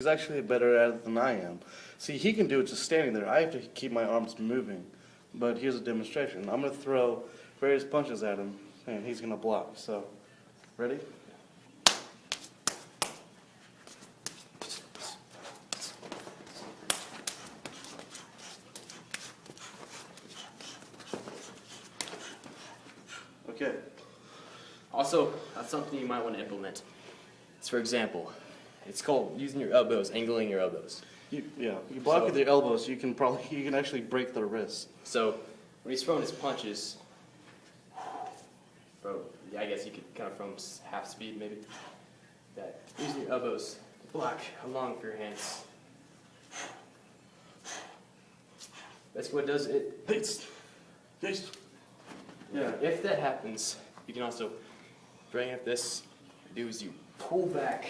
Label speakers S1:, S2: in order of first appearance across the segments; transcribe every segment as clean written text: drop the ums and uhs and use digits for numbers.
S1: He's actually better at it than I am. See, he can do it just standing there. I have to keep my arms moving. But here's a demonstration. I'm going to throw various punches at him, and he's going to block. So, ready? Okay.
S2: Also, that's something you might want to implement. It's, for example, it's called using your elbows, angling your elbows.
S1: You block with your elbows. You can actually break their wrists.
S2: So when he's throwing his punches, bro, I guess you could kind of from half speed maybe. That using your elbows to block along with your hands. That's what does it.
S1: Yeah.
S2: If that happens, you can also bring up this. Do is you pull back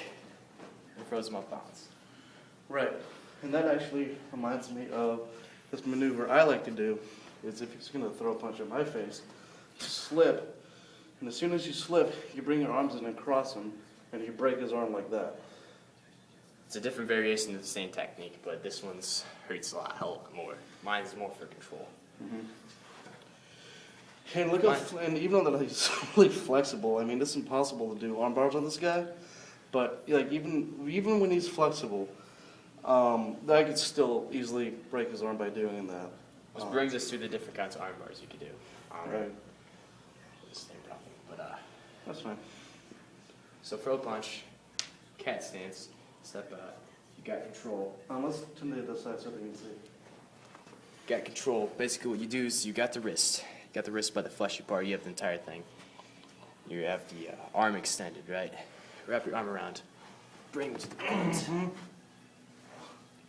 S2: and throws them off balance.
S1: Right. And that actually reminds me of this maneuver I like to do, is if he's going to throw a punch at my face, you slip, and as soon as you slip, you bring your arms in and cross him, and you break his arm like that.
S2: It's a different variation of the same technique, but this one's hurts a hell lot more. Mine's more for control.
S1: Mm-hmm. And look how, and even though that he's really flexible, I mean, it's impossible to do arm bars on this guy, but like even when he's flexible, I could still easily break his arm by doing that.
S2: Which brings us to the different kinds of arm bars you could do.
S1: Right.
S2: Same problem, but
S1: That's fine.
S2: so throw punch, cat stance, step you got control.
S1: Let's turn the other side so they can see.
S2: Got control. Basically what you do is you got the wrist. You got the wrist by the fleshy part, you have the entire thing. You have the arm extended, right? Wrap your arm around. Bring it to the front.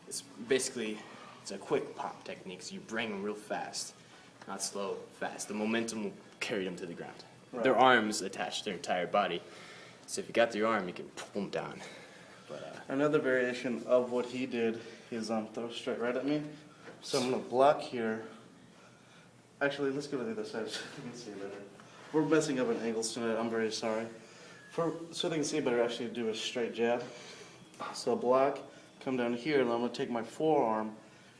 S2: It's basically, it's a quick pop technique, so you bring them real fast. Not slow, fast. The momentum will carry them to the ground.
S1: Right.
S2: Their arms attach their entire body. So if you got your arm, you can pull them down. But
S1: Another variation of what he did is throw straight right at me. So I'm going to block here. Actually, let's go to the other side so they can see better. We're messing up in angles tonight. I'm very sorry. So they can see better, actually do a straight jab. So block, come down here, and I'm going to take my forearm.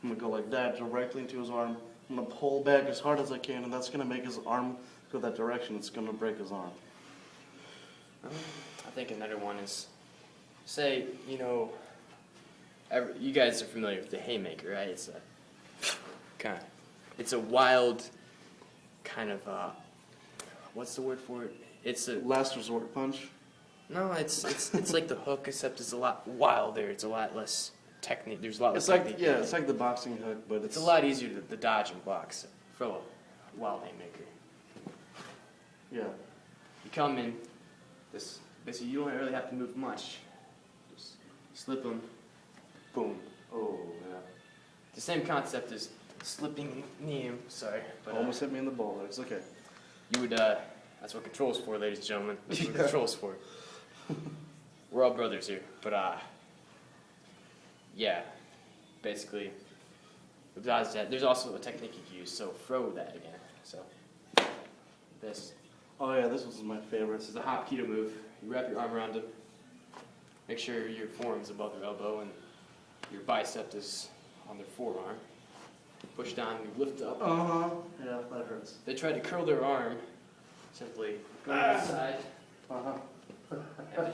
S1: I'm going to go like that, directly into his arm. I'm going to pull back as hard as I can, and that's going to make his arm go that direction. It's going to break his arm.
S2: I think another one is, say, you guys are familiar with the haymaker, right? It's a wild kind of, what's the word for it? It's a
S1: Last resort punch.
S2: No, it's like the hook, except it's a lot wilder. It's a lot less technique. There's a lot less
S1: It's like
S2: technique.
S1: it's like the boxing hook, but
S2: It's a lot easier to dodge and block for a wild haymaker.
S1: Yeah.
S2: You come in, basically you don't really have to move much. Just slip them, boom.
S1: Oh, yeah.
S2: The same concept as slipping knee. Sorry, but
S1: Almost hit me in the ball there. It's okay.
S2: you would. That's what control's for, ladies and gentlemen. That's what control's for. We're all brothers here, but yeah, basically, besides that, there's also a technique you can use. So throw that again. So this.
S1: Oh yeah, this was my favorite.
S2: This is a hop keto move. You wrap your arm around him. Make sure your forearm's above their elbow and your bicep is on their forearm. Push down, you lift up.
S1: Yeah, that hurts.
S2: They try to curl their arm. Simply go to the side and to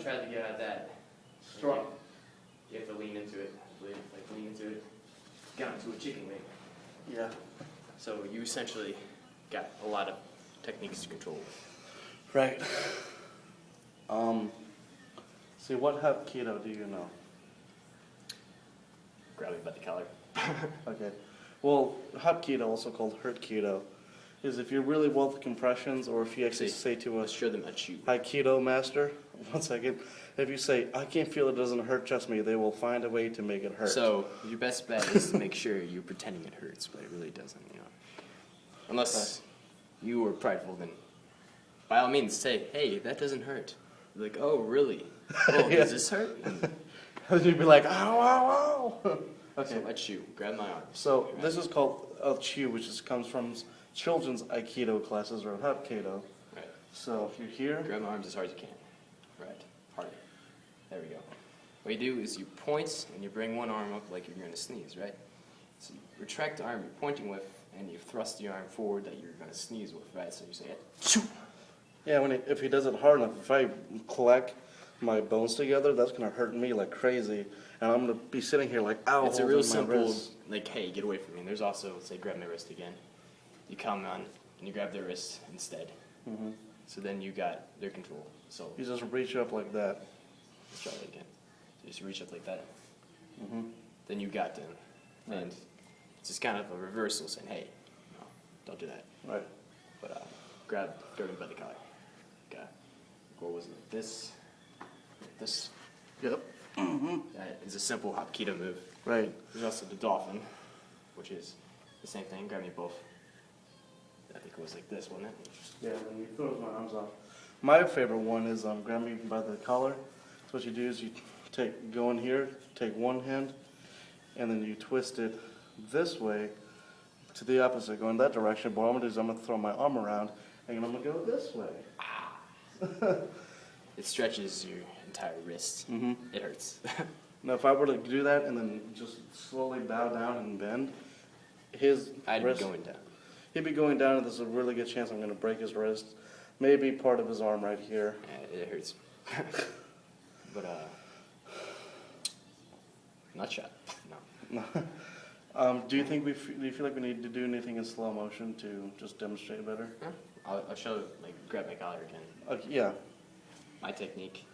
S2: try to get out of that.
S1: Strong.
S2: You have to lean into it. Lean into it. Get onto a chicken wing.
S1: Yeah.
S2: So you essentially got a lot of techniques to control.
S1: Right. See, what Hapkido do you know?
S2: Grab it by the collar.
S1: Okay. Well, Hapkido, also called Hurt Keto, is if you're really well with compressions, or if you actually say to a
S2: Let's show them a chew.
S1: Aikido master, 1 second, if you say, I can't feel it doesn't hurt, trust me, they will find a way to make it hurt.
S2: So your best bet is to make sure you're pretending it hurts, but it really doesn't, Unless you are prideful, then by all means say, hey, that doesn't hurt. You're like, oh, really? Oh,
S1: Yeah.
S2: does this hurt?
S1: And you'd be like, ow, ow, ow. Okay.
S2: So let's chew. Grab my arm.
S1: So this is called a Chu, which comes from children's Aikido classes, or Hapkido.
S2: Right.
S1: So if you're here,
S2: Grab my arms as hard as you can. Right. Harder. There we go. What you do is you point and you bring one arm up like you're going to sneeze, right? So you retract the arm you're pointing with, and you thrust the arm forward that you're going to sneeze with, right? So you say it.
S1: Yeah, if he does it hard enough, if I clack my bones together, that's gonna hurt me like crazy, and I'm gonna be sitting here like, ow.
S2: It's a real
S1: holding my
S2: simple,
S1: wrist.
S2: like, hey, get away from me. And there's also, say, grab my wrist again. You come on and you grab their wrist instead.
S1: Mhm.
S2: So then you got their control. So
S1: You just reach up like that.
S2: let's try that again. So just reach up like that.
S1: Hmm.
S2: Then you got them.
S1: Right.
S2: And it's just kind of a reversal saying, hey, no, don't do that.
S1: Right.
S2: But grab me by the collar. Okay. What was it? This.
S1: Yep.
S2: That is a simple Hapkido move.
S1: Right.
S2: There's also the dolphin, which is the same thing. Grab me both. I think it was like this, wasn't it?
S1: Yeah, and you throw my arms off. My favorite one is grab me by the collar. So what you do is you go in here, take one hand, and then you twist it this way to the opposite, go in that direction. But what I'm gonna do is I'm gonna throw my arm around, and I'm gonna go this way.
S2: It stretches your entire wrist.
S1: Mm-hmm.
S2: It hurts.
S1: Now, if I were to do that and then just slowly bow down and bend, his
S2: I'd
S1: wrist,
S2: be going down.
S1: he'd be going down, and there's a really good chance I'm gonna break his wrist. Maybe part of his arm right here.
S2: Yeah, it hurts. But not shot. No.
S1: Do you think do you feel like we need to do anything in slow motion to just demonstrate better?
S2: Huh? I'll show like grab my collar again.
S1: Yeah.
S2: My technique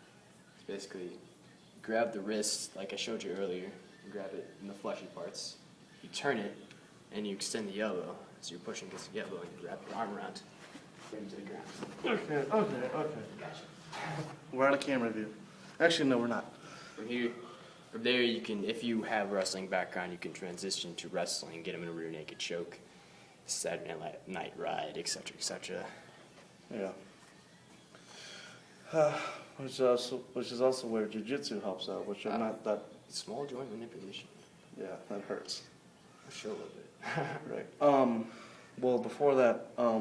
S2: is basically grab the wrist like I showed you earlier. You grab it in the fleshy parts. You turn it and you extend the elbow. So you're pushing this elbow and you wrap your arm around. Bring it to the ground.
S1: Okay.
S2: Gotcha.
S1: We're on a camera view. Actually, no, we're not.
S2: From there, you can, if you have a wrestling background, you can transition to wrestling, get them in a rear naked choke, Saturday Night Ride, etc., etc.
S1: Yeah. Which is also where jiu-jitsu helps out, which I'm not that.
S2: Small joint manipulation.
S1: Yeah, that hurts.
S2: I'll show a little bit.
S1: Right. Well, before that, I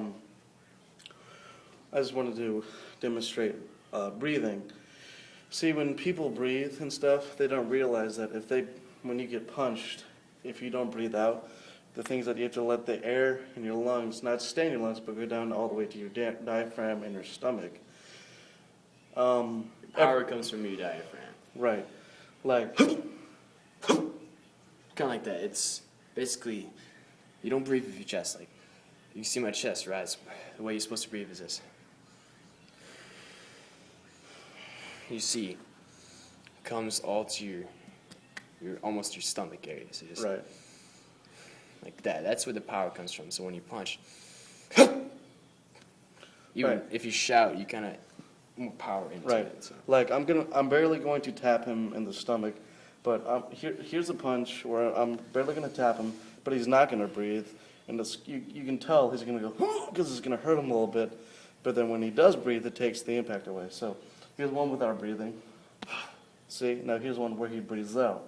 S1: just wanted to demonstrate breathing. See, when people breathe and stuff, they don't realize that when you get punched, if you don't breathe out, the things that you have to let the air in your lungs not stay in your lungs, but go down all the way to your diaphragm and your stomach.
S2: Power comes from your diaphragm.
S1: Right. Like,
S2: Kind of like that. It's basically, you don't breathe with your chest. Like, you see my chest, right? The way you're supposed to breathe is this. You see, comes all to your almost your stomach area. So just
S1: right.
S2: like that. That's where the power comes from. So when you punch,
S1: Right.
S2: if you shout, you kind of more power into
S1: Right.
S2: it. So.
S1: Like I'm barely going to tap him in the stomach, but here's a punch where I'm barely going to tap him, but he's not going to breathe, and you can tell he's going to go because it's going to hurt him a little bit, but then when he does breathe, it takes the impact away. So here's one without breathing. See, now here's one where he breathes out.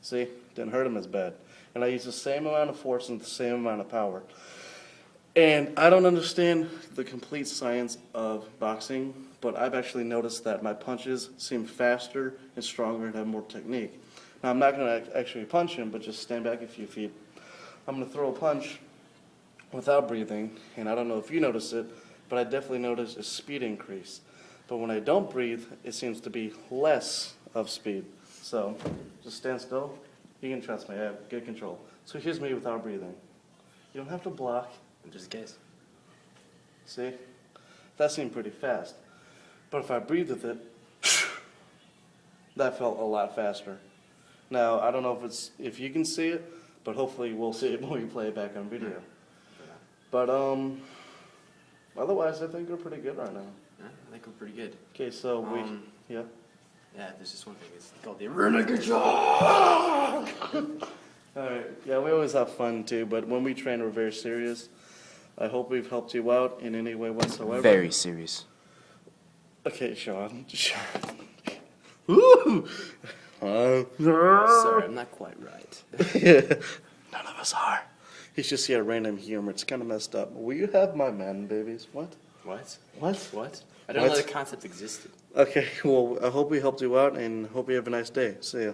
S1: See, didn't hurt him as bad, and I use the same amount of force and the same amount of power. And I don't understand the complete science of boxing, but I've actually noticed that my punches seem faster and stronger and have more technique. Now, I'm not going to actually punch him, but just stand back a few feet. I'm going to throw a punch without breathing, and I don't know if you notice it, but I definitely notice a speed increase. But when I don't breathe, it seems to be less of speed. So just stand still. You can trust me. I have good control. So here's me without breathing. You don't have to block.
S2: Just in case.
S1: See? That seemed pretty fast. But if I breathed with it, that felt a lot faster. Now, I don't know if you can see it, but hopefully we'll see it when we play it back on video. But otherwise, I think we're pretty good right now.
S2: Yeah, I think we're pretty good.
S1: Okay, so yeah.
S2: Yeah, there's just one thing. It's called the Renegade Jog.
S1: All right. Yeah, we always have fun too, but when we train, we're very serious. I hope we've helped you out in any way whatsoever.
S2: Very serious.
S1: Okay, Sean. Woo!
S2: Sorry, I'm not quite right.
S1: None of us are. He's just here random humor. It's kind of messed up. Will you have my man, babies? What?
S2: What?
S1: What?
S2: What? I don't know
S1: What?
S2: the concept existed.
S1: Okay, well, I hope we helped you out and hope you have a nice day. See ya.